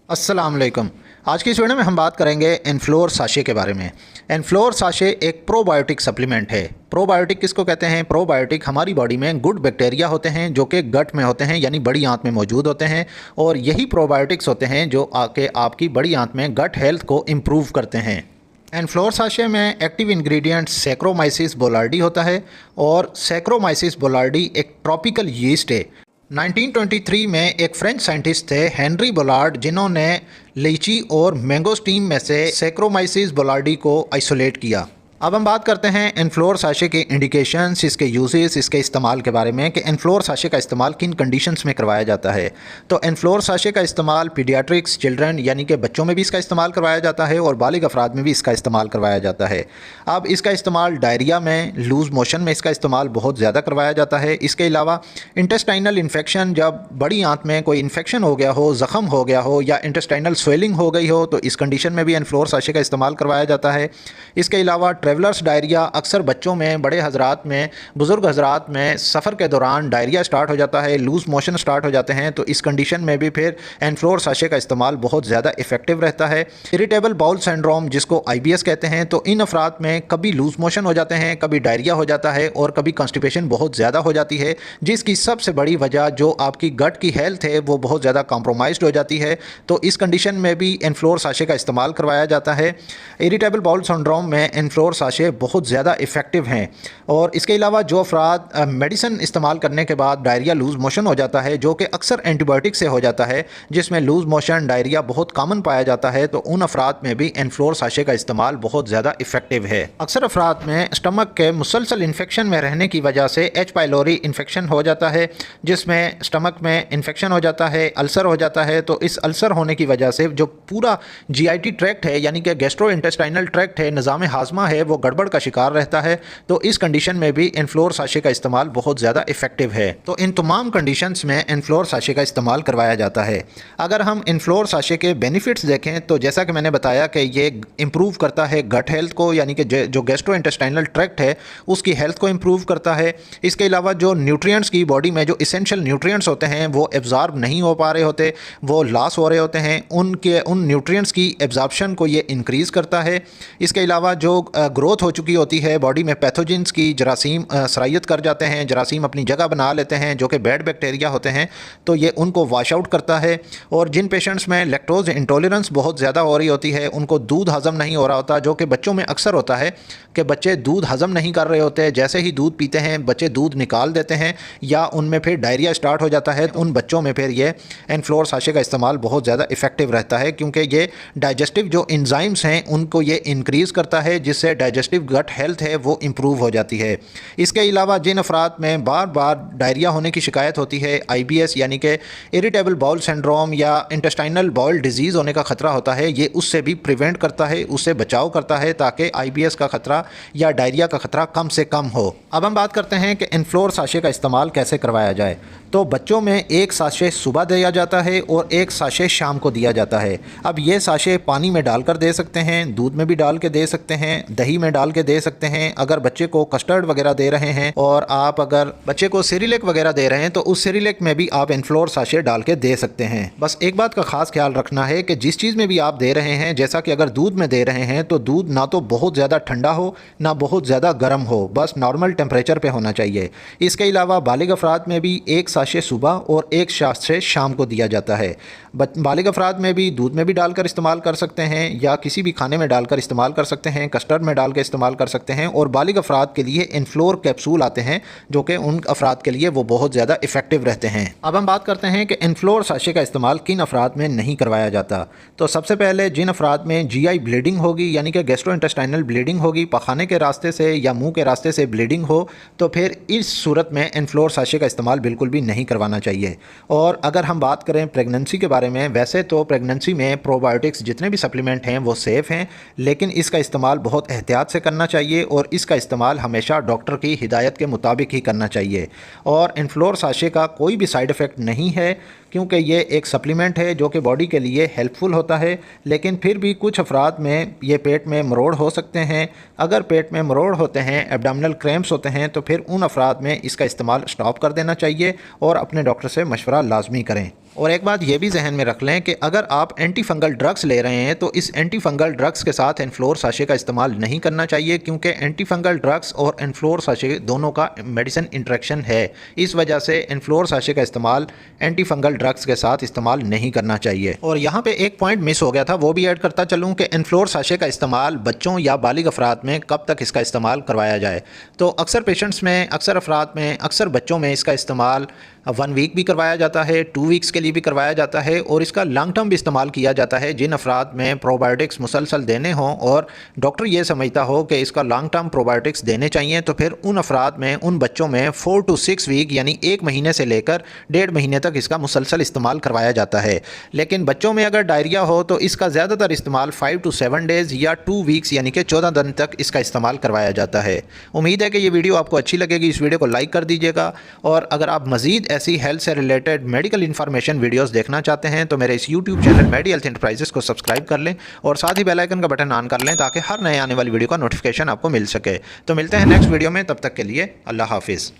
अस्सलाम वालेकुम। आज की इस वीडियो में हम बात करेंगे एनफ्लोर साशे के बारे में। एनफ्लोर साशे एक प्रोबायोटिक सप्लीमेंट है। प्रोबायोटिक किसको कहते हैं? प्रोबायोटिक हमारी बॉडी में गुड बैक्टीरिया होते हैं जो कि गट में होते हैं, यानी बड़ी आंत में मौजूद होते हैं, और यही प्रोबायोटिक्स होते हैं जो आके आपकी बड़ी आंत में गट हेल्थ को इम्प्रूव करते हैं। एनफ्लोर साशे में एक्टिव इंग्रेडिएंट सैक्रोमाइसिस बोलार्डी होता है, और सैक्रोमाइसिस बोलार्डी एक ट्रॉपिकल यीस्ट है। 1923 में एक फ्रेंच साइंटिस्ट थे हेनरी बोलार्ड, जिन्होंने लीची और मैंगोस्टीन में से सैक्रोमाइसिस बोलार्डी को आइसोलेट किया। अब हम बात करते हैं एनफ्लोर साशे के इंडिकेशंस, इसके यूजेस, इसके इस्तेमाल के बारे में कि एनफ्लोर साशे का इस्तेमाल किन कंडीशंस में करवाया जाता है। तो एनफ्लोर साशे का इस्तेमाल पीडियाट्रिक्स चिल्ड्रन यानी कि बच्चों में भी इसका इस्तेमाल करवाया जाता है और बालिग अफराद में भी इसका इस्तेमाल करवाया जाता है। अब इसका इस्तेमाल डायरिया में, लूज़ मोशन में इसका इस्तेमाल बहुत ज़्यादा करवाया जाता है। इसके अलावा इंटेस्टाइनल इन्फेक्शन, जब बड़ी आंत में कोई इन्फेक्शन हो गया हो, ज़ख़म हो गया हो या इंटेस्टाइनल स्वेलिंग हो गई हो, तो इस कंडीशन में भी एनफ्लोर साशे का इस्तेमाल करवाया जाता है। इसके अलावा ट्रेवलर्स डायरिया, अक्सर बच्चों में, बड़े हजरात में, बुज़ुर्ग हजरात में सफ़र के दौरान डायरिया स्टार्ट हो जाता है, लूज़ मोशन स्टार्ट हो जाते हैं, तो इस कंडीशन में भी फिर एनफ्लोर साशे का इस्तेमाल बहुत ज़्यादा इफेक्टिव रहता है। इरिटेबल बाउल सिंड्रोम, जिसको IBS कहते हैं, तो इन अफराद में कभी लूज़ मोशन हो जाते हैं, कभी डायरिया हो जाता है और कभी कॉन्स्टिपेशन बहुत ज़्यादा हो जाती है, जिसकी सबसे बड़ी वजह जो आपकी गट की हेल्थ है वो बहुत ज़्यादा कॉम्प्रोमाइज़्ड हो जाती है। तो इस कंडीशन में भी एनफ्लोर साशे का इस्तेमाल करवाया जाता है। इरिटेबल बाउल सिंड्रोम में एनफ्लोर साशे बहुत ज़्यादा इफ़ेक्टिव हैं। और इसके अलावा जो अफराद मेडिसिन इस्तेमाल करने के बाद डायरिया, लूज़ मोशन हो जाता है, जो कि अक्सर एंटीबायोटिक से हो जाता है, जिसमें लूज़ मोशन, डायरिया बहुत कॉमन पाया जाता है, तो उन अफराद में भी एनफ्लोर साशे का इस्तेमाल बहुत ज़्यादा इफेक्टिव है। अक्सर अफराद में स्टमक के मुसलसल इन्फेक्शन में रहने की वजह से एच पाइलोरी इन्फेक्शन हो जाता है, जिसमें स्टमक में इन्फेक्शन हो जाता है, अल्सर हो जाता है। तो इस अल्सर होने की वजह से जो पूरा GIT ट्रैक्ट है, यानी कि गैस्ट्रो इंटेस्टाइनल ट्रैक्ट है, निज़ाम हाजमा है, वो गड़बड़ का शिकार रहता है। तो इस कंडीशन में भी एनफ्लोर साशे का इस्तेमाल बहुत ज़्यादा इफेक्टिव है। तो इन तमाम कंडीशंस में एनफ्लोर साशे का इस्तेमाल करवाया जाता है। अगर हम एनफ्लोर साशे के बेनिफिट्स देखें तो जैसा कि मैंने बताया कि ये इम्प्रूव करता है गट हेल्थ को, यानी कि जो गैस्ट्रो इंटेस्टाइनल ट्रैक्ट है उसकी हेल्थ को इम्प्रूव करता है। इसके अलावा जो न्यूट्रिएंट्स की बॉडी में जो इसेंशियल न्यूट्रिएंट्स होते हैं वो एब्जॉर्ब नहीं हो पा रहे होते, वो लॉस हो रहे होते हैं, उन न्यूट्रिएंट्स की एब्जॉर्प्शन को ये इंक्रीज़ करता है। इसके अलावा जो ग्रोथ हो चुकी होती है बॉडी में, पैथोजेंस की, जरासीम सरायत कर जाते हैं, जरासीम अपनी जगह बना लेते हैं जो कि बैड बैक्टीरिया होते हैं, तो ये उनको वाश आउट करता है। और जिन पेशेंट्स में लैक्टोज इंटॉलरेंस बहुत ज़्यादा हो रही होती है, उनको दूध हज़म नहीं हो रहा होता, जो कि बच्चों में अक्सर होता है कि बच्चे दूध हज़म नहीं कर रहे होते, जैसे ही दूध पीते हैं बच्चे दूध निकाल देते हैं या उनमें फिर डायरिया स्टार्ट हो जाता है। उन बच्चों में फिर ये एनफ्लोर साशे का इस्तेमाल बहुत ज़्यादा इफेक्टिव रहता है, क्योंकि ये डाइजेस्टिव जो एंजाइम्स हैं उनको ये इंक्रीज़ करता है, जिससे डाइजेस्टिव गट हेल्थ है वो इम्प्रूव हो जाती है। इसके अलावा जिन अफराद में बार बार डायरिया होने की शिकायत होती है, IBS यानी कि इरिटेबल बाउल सिंड्रोम या इंटेस्टाइनल बाउल डिजीज़ होने का ख़तरा होता है, ये उससे भी प्रिवेंट करता है, उससे बचाव करता है, ताकि IBS का ख़तरा या डायरिया का ख़तरा कम से कम हो। अब हम बात करते हैं कि एनफ्लोर साशे का इस्तेमाल कैसे करवाया जाए। तो बच्चों में एक साशे सुबह दिया जाता है और एक साशे शाम को दिया जाता है। अब ये साशे पानी में डालकर दे सकते हैं, दूध में भी डाल के दे सकते हैं, दही में डाल के दे सकते हैं। अगर बच्चे को कस्टर्ड वगैरह दे रहे हैं और आप अगर बच्चे को सेरिलेक वगैरह दे रहे हैं तो उस सेरिलेक में भी आप एनफ्लोर साशे डाल के दे सकते हैं। बस एक बात का खास ख्याल रखना है कि जिस चीज़ में भी आप दे रहे हैं, जैसा कि अगर दूध में दे रहे हैं तो दूध ना तो बहुत ज़्यादा ठंडा हो ना बहुत ज़्यादा गर्म हो, बस नॉर्मल टेम्परेचर पे होना चाहिए। इसके अलावा बालिग अफराद में भी एक साशे सुबह और एक साशे शाम को दिया जाता है। बालिग अफराद में भी दूध में भी डालकर इस्तेमाल कर सकते हैं या किसी भी खाने में डालकर इस्तेमाल कर सकते हैं, कस्टर्ड में डाल के इस्तेमाल कर सकते हैं। और बालिग अफराद के लिए एनफ्लोर कैप्सूल आते हैं जो कि उन अफराद के लिए वो बहुत ज़्यादा इफेक्टिव रहते हैं। अब हम बात करते हैं कि एनफ्लोर साशे का इस्तेमाल किन अफराद में नहीं करवाया जाता। तो सबसे पहले जिन अफराद में GI ब्लीडिंग होगी, यानी कि गैस्ट्रो इंटेस्टाइनल ब्लीडिंग होगी, पखाने के रास्ते से या मुंह के रास्ते से ब्लीडिंग हो, तो फिर इस सूरत में एनफ्लोर साशे का इस्तेमाल बिल्कुल भी नहीं करवाना चाहिए। और अगर हम बात करें प्रेगनेंसी के बारे में, वैसे तो प्रेगनेंसी में प्रोबायोटिक्स जितने भी सप्लीमेंट हैं वो सेफ़ हैं, लेकिन इसका इस्तेमाल बहुत एहतियात से करना चाहिए और इसका इस्तेमाल हमेशा डॉक्टर की हिदायत के मुताबिक ही करना चाहिए। और एनफ्लोर साशे का कोई भी साइड इफ़ेक्ट नहीं है, क्योंकि ये एक सप्लीमेंट है जो कि बॉडी के लिए हेल्पफुल होता है। लेकिन फिर भी कुछ अफराद में ये पेट में मरोड़ हो सकते हैं। अगर पेट में मरोड़ होते हैं, एब्डोमिनल क्रैम्प्स होते हैं, तो फिर उन अफराद में इसका इस्तेमाल स्टॉप कर देना चाहिए और अपने डॉक्टर से मशवरा लाजमी करें। और एक बात ये भी जहन में रख लें कि अगर आप एंटी फंगल ड्रग्स ले रहे हैं तो इस एंटी फंगल ड्रग्स के साथ एनफ्लोर साशे का इस्तेमाल नहीं करना चाहिए, क्योंकि एंटी फंगल ड्रग्स और एनफ्लोर साशे दोनों का मेडिसिन इंटरेक्शन है। इस वजह से एनफ्लोर साशे का इस्तेमाल एंटी फंगल ड्रग्स के साथ इस्तेमाल नहीं करना चाहिए। और यहाँ पे एक पॉइंट मिस हो गया था, वो भी ऐड करता चलूँ कि एनफ्लोर साशे का इस्तेमाल बच्चों या बालिग अफराद में कब तक इसका इस्तेमाल करवाया जाए। तो अक्सर पेशेंट्स में, अक्सर अफराद में, अक्सर बच्चों में इसका इस्तेमाल 1 वीक भी करवाया जाता है, 2 वीक्स के लिए भी करवाया जाता है, और इसका लॉन्ग टर्म भी इस्तेमाल किया जाता है। जिन अफराद में प्रोबायोटिक्स मुसलसल देने हों और डॉक्टर ये समझता हो कि इसका लॉन्ग टर्म प्रोबायोटिक्स देने चाहिए, तो फिर उन अफराद में, उन बच्चों में 4 to 6 वीक यानी 1 महीने से लेकर 1.5 महीने तक इसका मुसलसल इस्तेमाल करवाया जाता है। लेकिन बच्चों में अगर डायरिया हो तो इसका ज़्यादातर इस्तेमाल 5 to 7 डेज़ या 2 वीक्स यानी कि 14 दिन तक इसका इस्तेमाल करवाया जाता है। उम्मीद है कि ये वीडियो आपको अच्छी लगेगी। इस वीडियो को लाइक कर दीजिएगा, और अगर आप मज़ीद ऐसी हेल्थ से रिलेटेड मेडिकल इन्फॉर्मेशन वीडियोस देखना चाहते हैं तो मेरे इस यूट्यूब चैनल मेडी हेल्थ एंटरप्राइजेस को सब्सक्राइब कर लें और साथ ही बेल आइकन का बटन ऑन कर लें, ताकि हर नए आने वाली वीडियो का नोटिफिकेशन आपको मिल सके। तो मिलते हैं नेक्स्ट वीडियो में, तब तक के लिए अल्लाह हाफिज़।